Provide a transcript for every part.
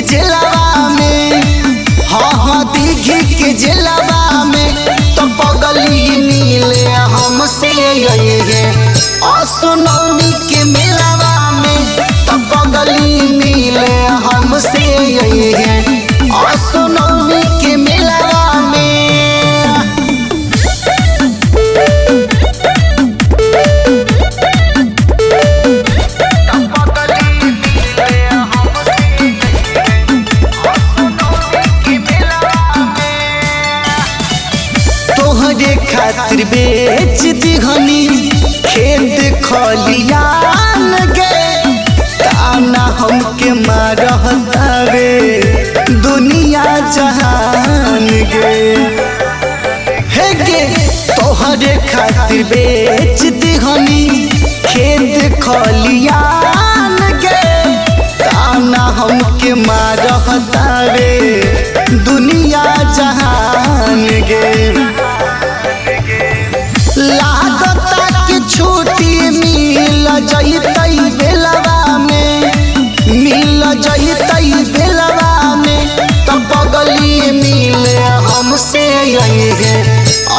जिलावा में हाँ दीघी के जिलावा में तो पगली मिले हमसे असोनौनी के मेलावा में तो पगली मिले हमसे असोनौनी के मेलावा में। तोहरे खातिर बेच दिहनी खेत खलियान गे ताना हमके मारतावे दुनिया जहान गे हे गे तोहरे खातिर बेच दिहनी खेत खलियान गे ताना हमके मारतावे दुनिया जहान गे। लागता कि छुट्टी मिल जइतई बेलवा में मिल जइतई बेलवा में तो पगली मिले हमसे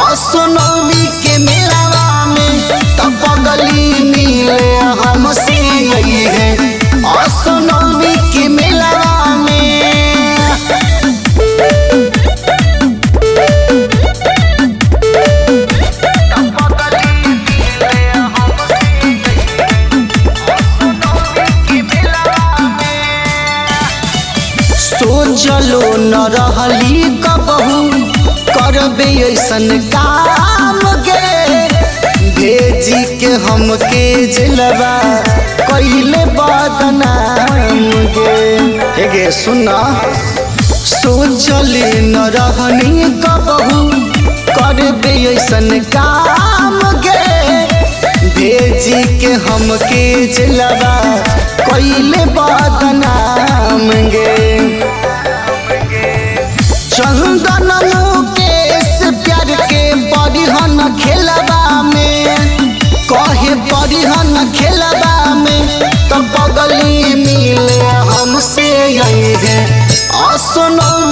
असोनौनी के मेलावा में तो पगली मिले हमसे असोनौनी के मेलावा में। सोचलो न रहली कबहू करबे ऐसन काम गे भेजी के हमके जिलवा कइले बदनाम गे हे गे सुना सोचले न रहनी कबहू करबे ऐसन काम गे भेजी के हमके जिलवा कइले बदनाम गे। चंदन मुकेश प्यार के परिहन खेलबा में कहे परिहन खेलबा में तो पगली मिले हमसे असोनौनी